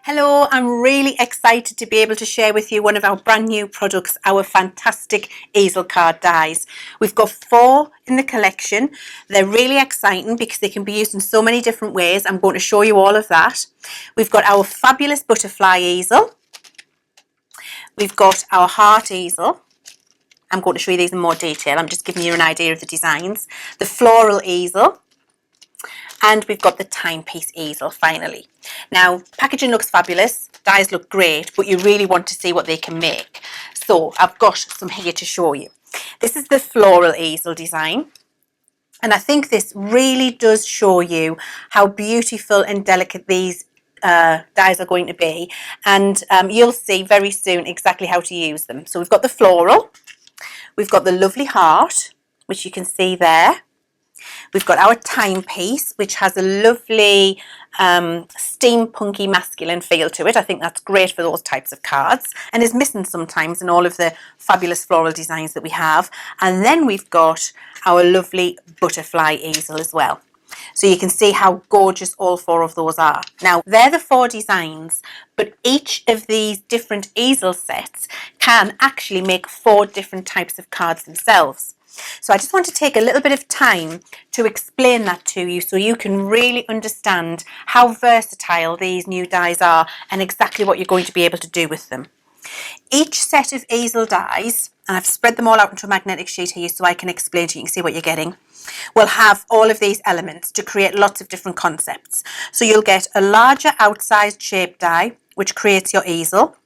Hello, I'm really excited to be able to share with you one of our brand new products, our fantastic easel card dies. We've got 4 in the collection. They're really exciting because they can be used in so many different ways. I'm going to show you all of that. We've got our fabulous butterfly easel. We've got our heart easel. I'm going to show you these in more detail. I'm just giving you an idea of the designs. The floral easel. And we've got the timepiece easel finally. Now, packaging looks fabulous, dies look great, but you really want to see what they can make. So I've got some here to show you. This is the floral easel design. And I think this really does show you how beautiful and delicate these dies are going to be. And you'll see very soon exactly how to use them. So we've got the floral, we've got the lovely heart, which you can see there. We've got our timepiece, which has a lovely steampunky masculine feel to it. I think that's great for those types of cards and is missing sometimes in all of the fabulous floral designs that we have. And then we've got our lovely butterfly easel as well. So you can see how gorgeous all 4 of those are. Now, they're the 4 designs, but each of these different easel sets can actually make 4 different types of cards themselves. So I just want to take a little bit of time to explain that to you so you can really understand how versatile these new dies are and exactly what you're going to be able to do with them. Each set of easel dies, and I've spread them all out into a magnetic sheet here so I can explain to you, you can see what you're getting, will have all of these elements to create lots of different concepts. So you'll get a larger outsized shape die, which creates your easel.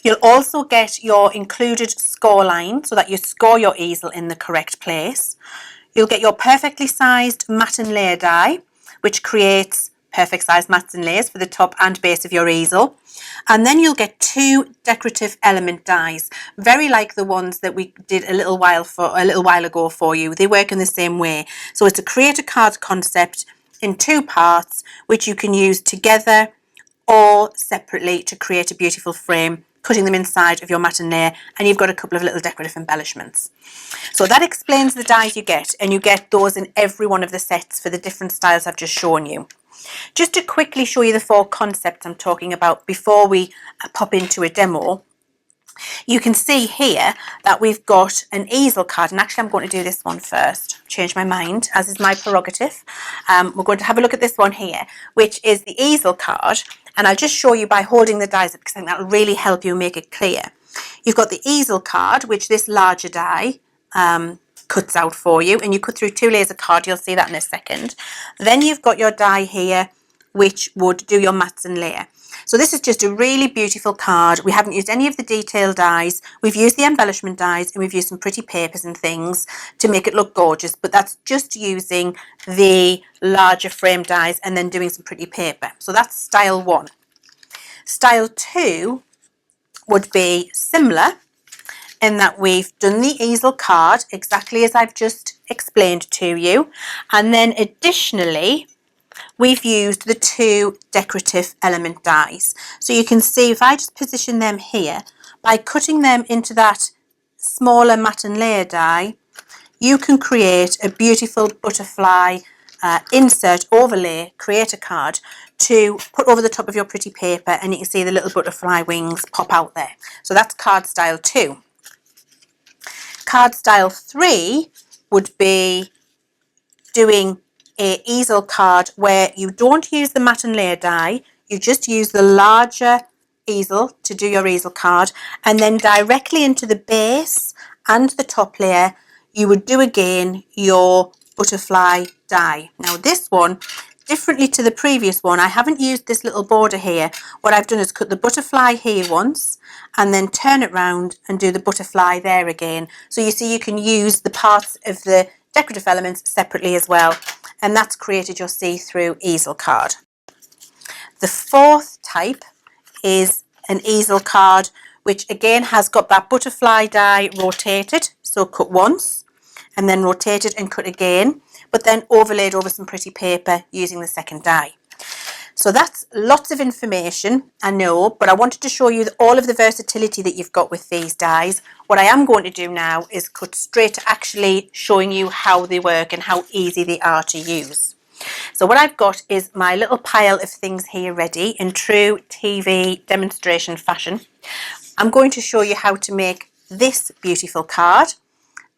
You'll also get your included score line so that you score your easel in the correct place. You'll get your perfectly sized mat and layer die, which creates perfect sized mats and layers for the top and base of your easel. And then you'll get 2 decorative element dies, very like the ones that we did a little while ago for you. They work in the same way. So it's a create a card concept in 2 parts, which you can use together or separately to create a beautiful frame, putting them inside of your mat and layer, and you've got a couple of little decorative embellishments. So that explains the dies you get, and you get those in every one of the sets for the different styles I've just shown you. Just to quickly show you the 4 concepts I'm talking about before we pop into a demo, you can see here that we've got an easel card, and actually I'm going to do this one first, change my mind, as is my prerogative. We're going to have a look at this one here, which is the easel card, and I'll just show you by holding the dies up because I think that'll really help you make it clear. You've got the easel card, which this larger die cuts out for you, and you cut through 2 layers of card, you'll see that in a second. Then you've got your die here, which would do your mats and layer. So this is just a really beautiful card. We haven't used any of the detail dies. We've used the embellishment dies and we've used some pretty papers and things to make it look gorgeous, but that's just using the larger frame dies and then doing some pretty paper. So that's style 1. Style 2 would be similar in that we've done the easel card exactly as I've just explained to you, and then additionally we've used the 2 decorative element dies. So you can see if I just position them here, by cutting them into that smaller mat and layer die, you can create a beautiful butterfly insert overlay, create a card to put over the top of your pretty paper, and you can see the little butterfly wings pop out there. So that's card style 2. Card style 3 would be doing a easel card where you don't use the mat and layer die, you just use the larger easel to do your easel card, and then directly into the base and the top layer you would do again your butterfly die. Now this one, differently to the previous one, I haven't used this little border here. What I've done is cut the butterfly here once and then turn it round and do the butterfly there again. So you see you can use the parts of the decorative elements separately as well, and that's created your see-through easel card. The 4th type is an easel card, which again has got that butterfly die rotated, so cut once and then rotated and cut again, but then overlaid over some pretty paper using the 2nd die. So that's lots of information, I know, but I wanted to show you all of the versatility that you've got with these dies. What I am going to do now is cut straight to actually showing you how they work and how easy they are to use. So what I've got is my little pile of things here ready in true TV demonstration fashion. I'm going to show you how to make this beautiful card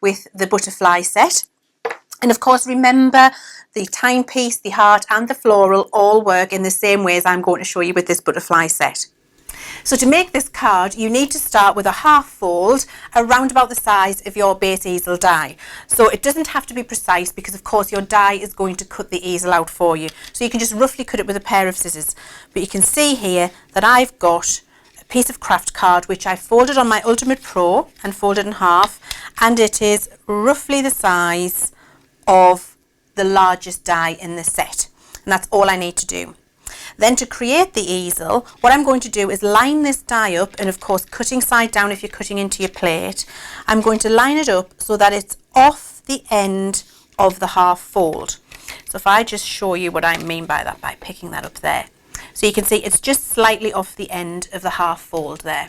with the butterfly set. And of course, remember the timepiece, the heart and the floral all work in the same way as I'm going to show you with this butterfly set. So to make this card, you need to start with a half fold around about the size of your base easel die. So it doesn't have to be precise because of course your die is going to cut the easel out for you. So you can just roughly cut it with a pair of scissors. But you can see here that I've got a piece of craft card which I folded on my Ultimate Pro and folded in half, and it is roughly the size of the largest die in the set. And that's all I need to do. Then to create the easel, what I'm going to do is line this die up, and of course cutting side down if you're cutting into your plate. I'm going to line it up so that it's off the end of the half fold. So if I just show you what I mean by that, by picking that up there. So you can see it's just slightly off the end of the half fold there.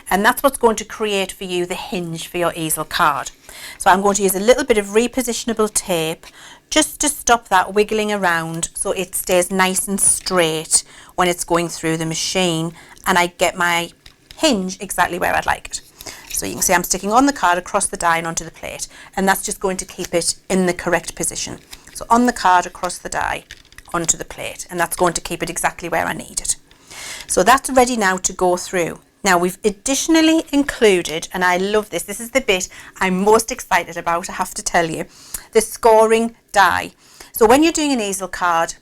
And that's what's going to create for you the hinge for your easel card. So I'm going to use a little bit of repositionable tape just to stop that wiggling around so it stays nice and straight when it's going through the machine and I get my hinge exactly where I'd like it. So you can see I'm sticking on the card across the die and onto the plate, and that's just going to keep it in the correct position. So on the card, across the die, onto the plate, and that's going to keep it exactly where I need it. So that's ready now to go through. Now we've additionally included, and I love this, this is the bit I'm most excited about, I have to tell you, the scoring die. So when you're doing an easel card,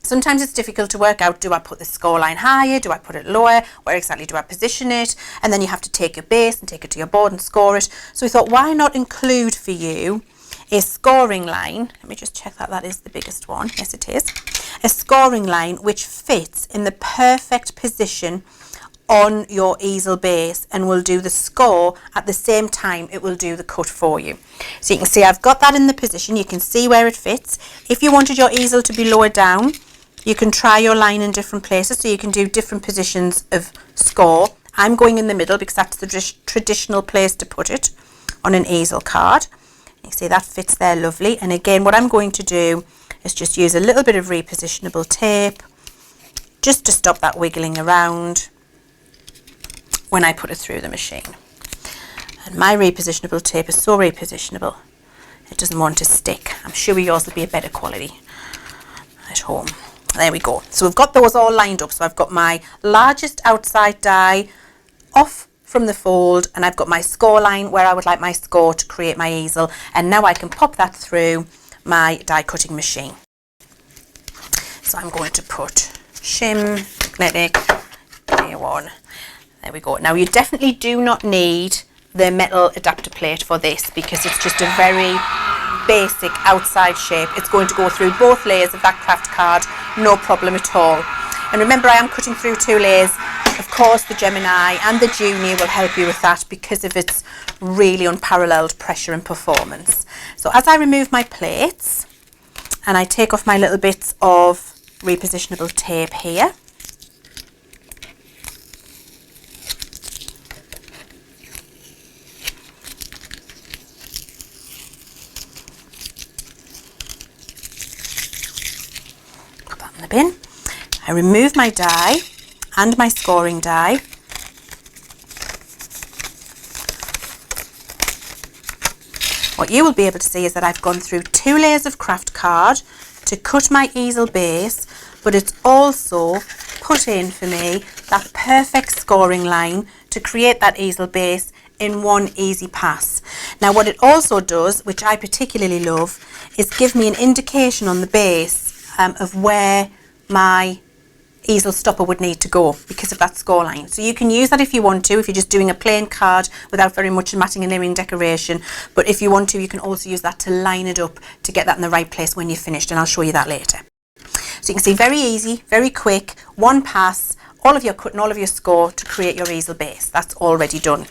sometimes it's difficult to work out, do I put the score line higher, do I put it lower, where exactly do I position it, and then you have to take your base and take it to your board and score it. So we thought, why not include for you a scoring line, let me just check that that is the biggest one, yes it is, a scoring line which fits in the perfect position on your easel base and will do the score at the same time it will do the cut for you. So you can see I've got that in the position, you can see where it fits. If you wanted your easel to be lower down, you can try your line in different places, so you can do different positions of score. I'm going in the middle because that's the traditional place to put it on an easel card. You see that fits there lovely, and again what I'm going to do is just use a little bit of repositionable tape just to stop that wiggling around when I put it through the machine. And my repositionable tape is so repositionable it doesn't want to stick. I'm sure yours will be a better quality at home. There we go. So we've got those all lined up. So I've got my largest outside die off from the fold, and I've got my score line where I would like my score to create my easel, and now I can pop that through my die cutting machine. So I'm going to put shim, magnetic, layer one. There we go. Now you definitely do not need the metal adapter plate for this because it's just a very basic outside shape. It's going to go through both layers of that craft card, no problem at all. And remember, I am cutting through 2 layers. Of course, the Gemini and the Junior will help you with that because of its really unparalleled pressure and performance. So as I remove my plates and I take off my little bits of repositionable tape here, in the bin, I remove my die and my scoring die. What you will be able to see is that I've gone through 2 layers of craft card to cut my easel base, but it's also put in for me that perfect scoring line to create that easel base in one easy pass. Now what it also does, which I particularly love, is give me an indication on the base of where my easel stopper would need to go because of that score line. So you can use that if you want to, if you're just doing a plain card without very much matting and layering decoration, but if you want to, you can also use that to line it up to get that in the right place when you're finished, and I'll show you that later. So you can see very easy, very quick, one pass, all of your cut and all of your score to create your easel base. That's already done.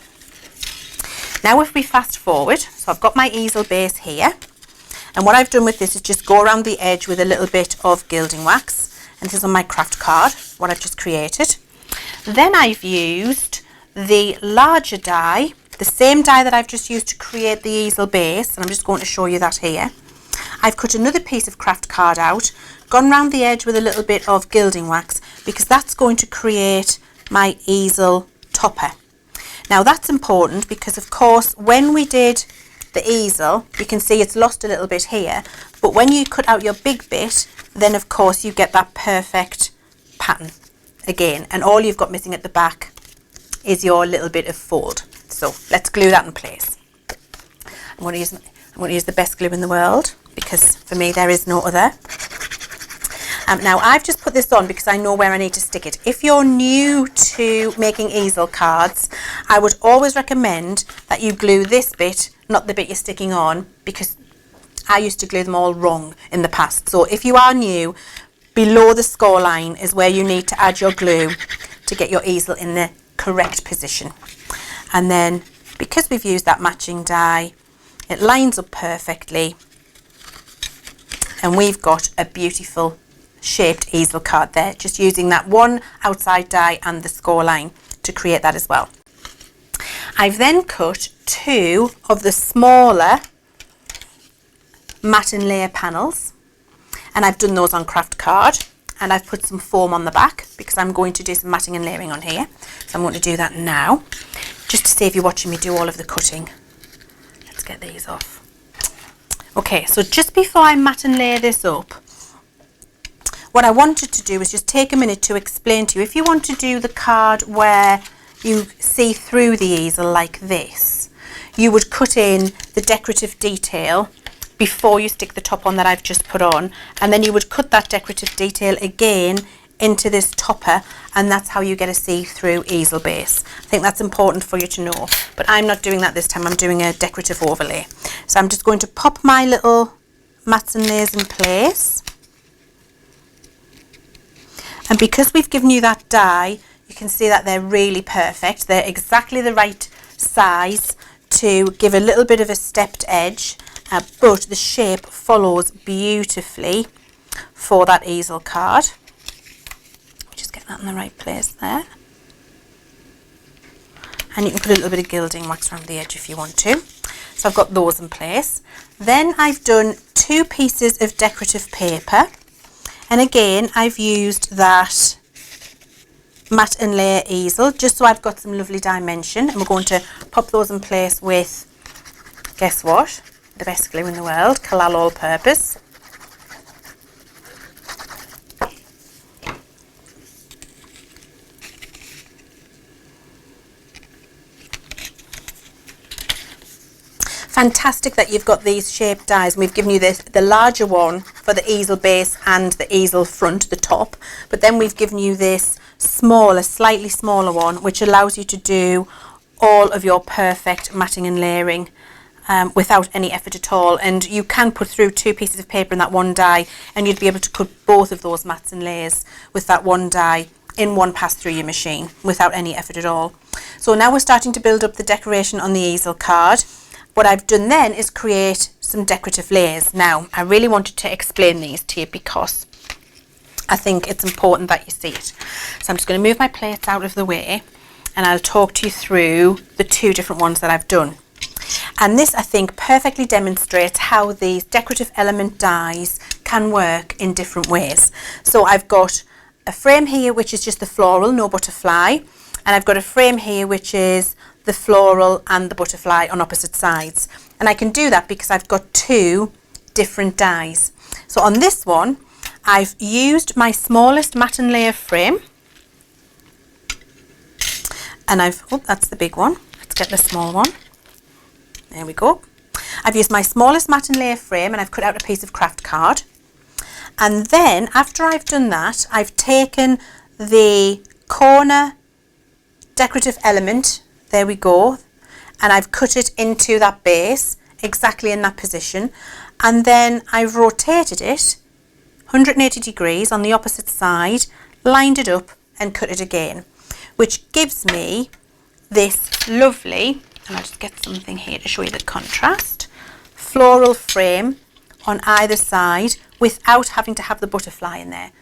Now if we fast forward, so I've got my easel base here, and what I've done with this is just go around the edge with a little bit of gilding wax, and this is on my craft card, what I've just created. Then I've used the larger die, the same die that I've just used to create the easel base, and I'm just going to show you that here. I've cut another piece of craft card out, gone round the edge with a little bit of gilding wax because that's going to create my easel topper. Now that's important because of course when we did the easel, you can see it's lost a little bit here, but when you cut out your big bit, then of course you get that perfect pattern again, and all you've got missing at the back is your little bit of fold. So let's glue that in place. I'm going to use the best glue in the world because for me there is no other. Now I've just put this on because I know where I need to stick it. If you're new to making easel cards, I would always recommend that you glue this bit, not the bit you're sticking on, because I used to glue them all wrong in the past. So if you are new, below the score line is where you need to add your glue to get your easel in the correct position. And then because we've used that matching die, it lines up perfectly and we've got a beautiful shaped easel card there, just using that one outside die and the score line to create that as well. I've then cut two of the smaller matte and layer panels, and I've done those on craft card, and I've put some foam on the back because I'm going to do some matting and layering on here. So I'm going to do that now, just to save you watching me do all of the cutting. Let's get these off. Okay, so just before I mat and layer this up, what I wanted to do is just take a minute to explain to you, if you want to do the card where you see through the easel like this, you would cut in the decorative detail before you stick the top on that I've just put on, and then you would cut that decorative detail again into this topper, and that's how you get a see-through easel base. I think that's important for you to know, but I'm not doing that this time. I'm doing a decorative overlay. So I'm just going to pop my little mats and layers in place. And because we've given you that die, you can see that they're really perfect. They're exactly the right size to give a little bit of a stepped edge, but the shape follows beautifully for that easel card. Just get that in the right place there. And you can put a little bit of gilding wax around the edge if you want to. So I've got those in place. Then I've done two pieces of decorative paper. And again, I've used that matte and layer easel just so I've got some lovely dimension, and we're going to pop those in place with, guess what, the best glue in the world, Kalal All Purpose. Fantastic that you've got these shaped dies, and we've given you this, the larger one for the easel base and the easel front, the top, but then we've given you this smaller, slightly smaller one, which allows you to do all of your perfect matting and layering without any effort at all. And you can put through two pieces of paper in that one die, and you'd be able to cut both of those mats and layers with that one die in one pass through your machine without any effort at all. So now we're starting to build up the decoration on the easel card. What I've done then is create some decorative layers. Now, I really wanted to explain these to you because I think it's important that you see it. So I'm just going to move my plates out of the way, and I'll talk to you through the two different ones that I've done. And this, I think, perfectly demonstrates how these decorative element dies can work in different ways. So I've got a frame here which is just the floral, no butterfly, and I've got a frame here which is the floral and the butterfly on opposite sides, and I can do that because I've got two different dies. So on this one I've used my smallest matte and layer frame, and that's the big one, let's get the small one, there we go. I've used my smallest matte and layer frame, and I've cut out a piece of craft card, and then after I've done that, I've taken the corner decorative element, there we go, and I've cut it into that base exactly in that position, and then I've rotated it 180 degrees on the opposite side, lined it up and cut it again, which gives me this lovely, and I'll just get something here to show you the contrast, floral frame on either side without having to have the butterfly in there.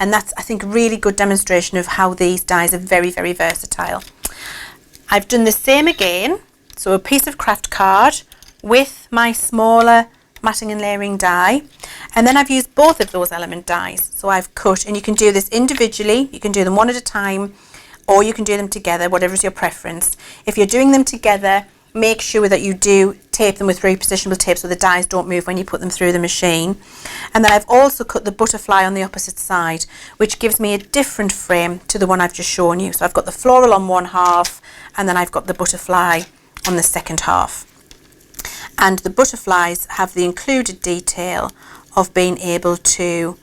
And that's, I think, a really good demonstration of how these dies are very, very versatile. I've done the same again, so a piece of craft card with my smaller matting and layering die, and then I've used both of those element dies. So I've cut, and you can do this individually, you can do them one at a time, or you can do them together, whatever is your preference. If you're doing them together, make sure that you do tape them with repositionable tape so the dies don't move when you put them through the machine. And then I've also cut the butterfly on the opposite side, which gives me a different frame to the one I've just shown you. So I've got the floral on one half, and then I've got the butterfly on the second half. And the butterflies have the included detail of being able to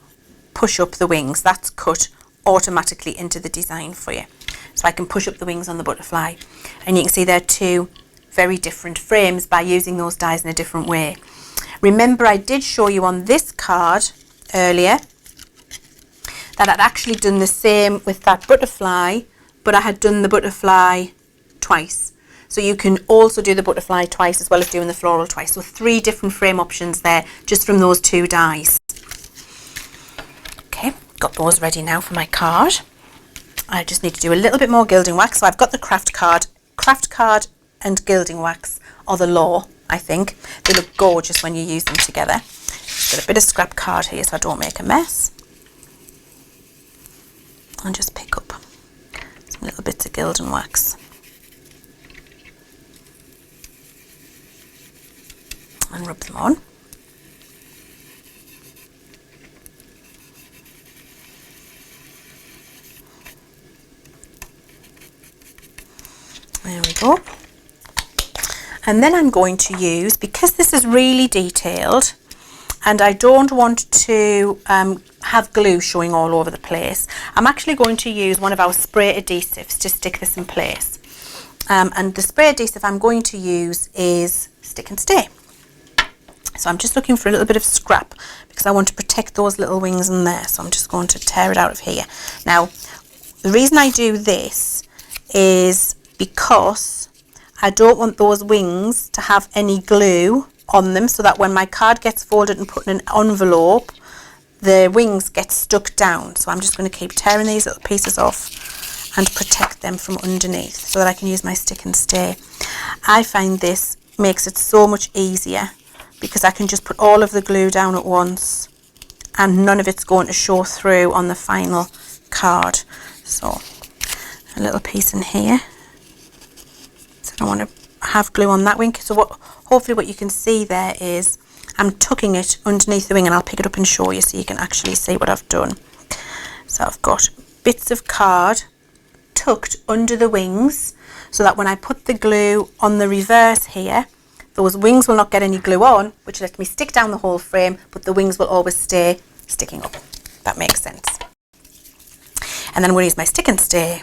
push up the wings. That's cut automatically into the design for you. So I can push up the wings on the butterfly, and you can see they're two very different frames by using those dies in a different way. Remember, I did show you on this card earlier that I'd actually done the same with that butterfly, but I had done the butterfly twice. So you can also do the butterfly twice as well as doing the floral twice. So 3 different frame options there just from those 2 dies. Okay, got those ready now for my card. I just need to do a little bit more gilding wax. So I've got the craft card and gilding wax are the law, I think. They look gorgeous when you use them together. Got a bit of scrap card here so I don't make a mess. And just pick up some little bits of gilding wax. And rub them on. There we go. And then I'm going to use, because this is really detailed and I don't want to have glue showing all over the place, I'm actually going to use one of our spray adhesives to stick this in place. And the spray adhesive I'm going to use is Stick and Stay. So I'm just looking for a little bit of scrap because I want to protect those little wings in there. So I'm just going to tear it out of here. Now, the reason I do this is because I don't want those wings to have any glue on them, so that when my card gets folded and put in an envelope, the wings get stuck down. So I'm just going to keep tearing these little pieces off and protect them from underneath so that I can use my Stick and Stay. I find this makes it so much easier because I can just put all of the glue down at once and none of it's going to show through on the final card. So a little piece in here. So I don't want to have glue on that wing. So hopefully what you can see there is I'm tucking it underneath the wing, and I'll pick it up and show you so you can actually see what I've done. So I've got bits of card tucked under the wings so that when I put the glue on the reverse here, those wings will not get any glue on, which lets me stick down the whole frame, but the wings will always stay sticking up. That makes sense. And then I'm going to use my Stick and Stay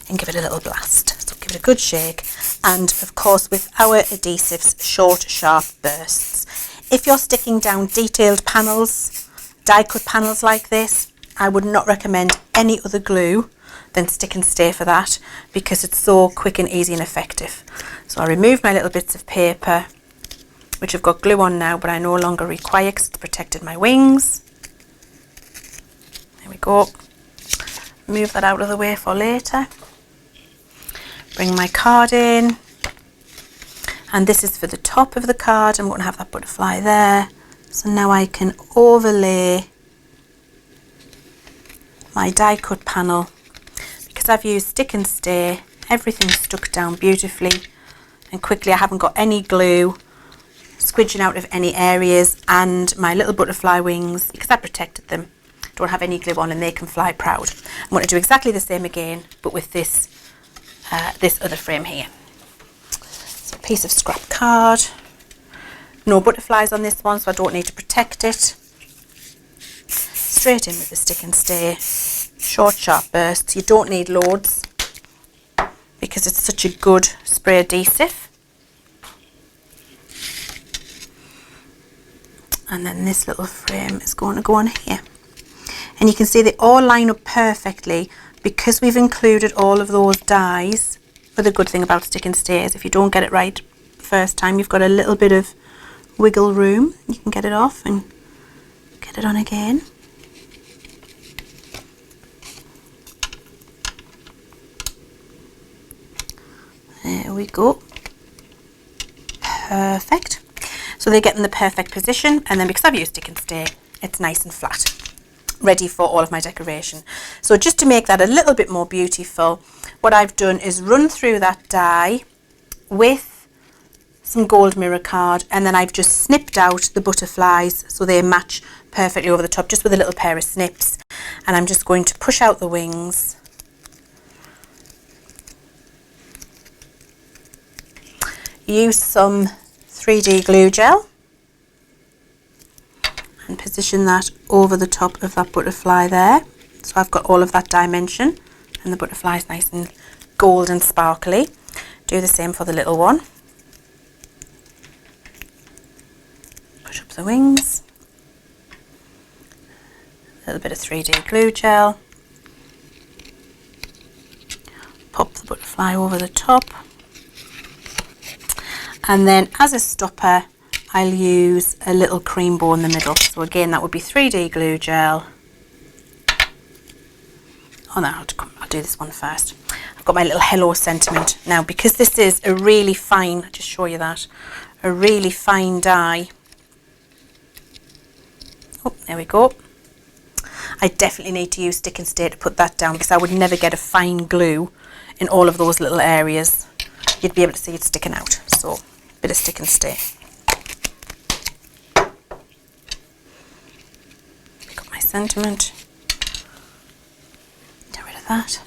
and give it a little blast. So give it a good shake. And of course, with our adhesives, short, sharp bursts. If you're sticking down detailed panels, die cut panels like this, I would not recommend any other glue than Stick and Stay for that, because it's so quick and easy and effective. So I remove my little bits of paper, which I've got glue on now, but I no longer require because it's protected my wings. There we go. Move that out of the way for later. Bring my card in, and this is for the top of the card. I'm going to have that butterfly there. So now I can overlay my die cut panel. Because I've used Stick and Stay, everything's stuck down beautifully and quickly. I haven't got any glue squidging out of any areas, and my little butterfly wings, because I protected them, don't have any glue on and they can fly proud. I'm going to do exactly the same again, but with this this other frame here. So a piece of scrap card. No butterflies on this one, so I don't need to protect it. Straight in with the Stick and Stay. Short, sharp bursts. You don't need loads because it's such a good spray adhesive. And then this little frame is going to go on here. And you can see they all line up perfectly because we've included all of those dies. But the good thing about Stick and Stay is if you don't get it right first time, you've got a little bit of wiggle room. You can get it off and get it on again. There we go. Perfect. so they get in the perfect position, and then because I've used Stick and Stay, it's nice and flat, ready for all of my decoration. So just to make that a little bit more beautiful, what I've done is run through that die with some gold mirror card, and then I've just snipped out the butterflies so they match perfectly over the top, just with a little pair of snips. And I'm just going to push out the wings. Use some 3D glue gel and position that over the top of that butterfly there. So I've got all of that dimension and the butterfly is nice and gold and sparkly. Do the same for the little one. Push up the wings. A little bit of 3D glue gel. Pop the butterfly over the top. And then as a stopper, I'll use a little cream bow in the middle. So again, that would be 3D glue gel. Oh no, I'll do this one first. I've got my little hello sentiment. Now, because this is a really fine, I'll just show you that, a really fine die. Oh, there we go. I definitely need to use Stick and Stay to put that down, because I would never get a fine glue in all of those little areas. You'd be able to see it sticking out. So, bit of Stick and Stay. Got my sentiment. Get rid of that.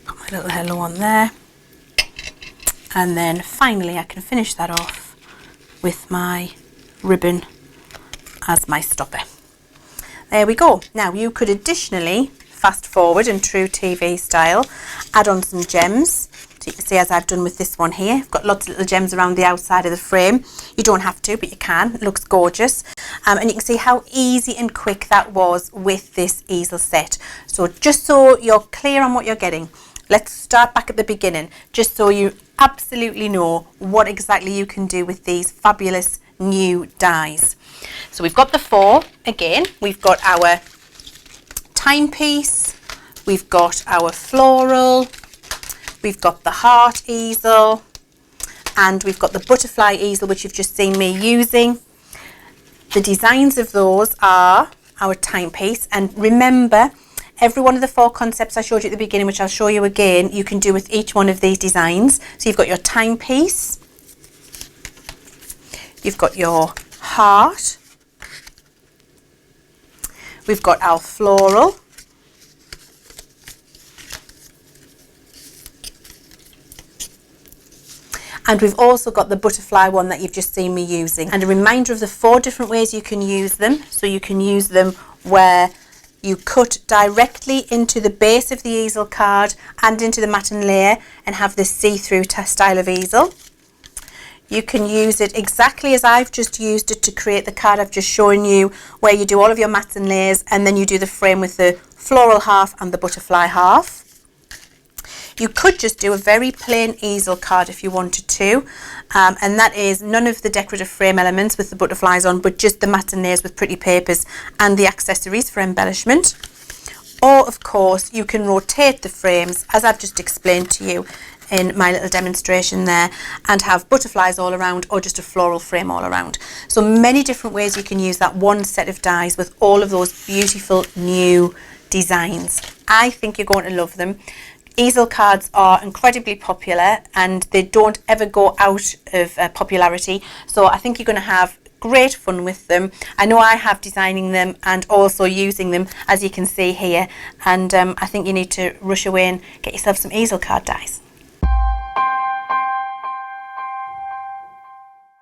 Put my little hello on there. And then finally I can finish that off with my ribbon as my stopper. There we go. Now you could additionally fast forward in true TV style, add on some gems. So you can see, as I've done with this one here, I've got lots of little gems around the outside of the frame. You don't have to, but you can. It looks gorgeous. And you can see how easy and quick that was with this easel set. So just so you're clear on what you're getting, let's start back at the beginning, just so you absolutely know what exactly you can do with these fabulous new dies. So we've got the 4 again. We've got our timepiece, we've got our floral, we've got the heart easel, and we've got the butterfly easel, which you've just seen me using. The designs of those are our timepiece, and remember, every one of the 4 concepts I showed you at the beginning, which I'll show you again, you can do with each one of these designs. So you've got your timepiece, you've got your heart, we've got our floral, and we've also got the butterfly one that you've just seen me using. And a reminder of the 4 different ways you can use them. So you can use them where you cut directly into the base of the easel card and into the matten layer and have this see-through style of easel. You can use it exactly as I've just used it to create the card I've just shown you, where you do all of your mats and layers and then you do the frame with the floral half and the butterfly half. You could just do a very plain easel card if you wanted to, and that is none of the decorative frame elements with the butterflies on, but just the mats and layers with pretty papers and the accessories for embellishment. Or of course you can rotate the frames as I've just explained to you in my little demonstration there, and have butterflies all around or just a floral frame all around. So many different ways you can use that one set of dies with all of those beautiful new designs. I think you're going to love them. Easel cards are incredibly popular and they don't ever go out of popularity, so I think you're going to have great fun with them. I know I have, designing them and also using them, as you can see here, and I think you need to rush away and get yourself some easel card dies.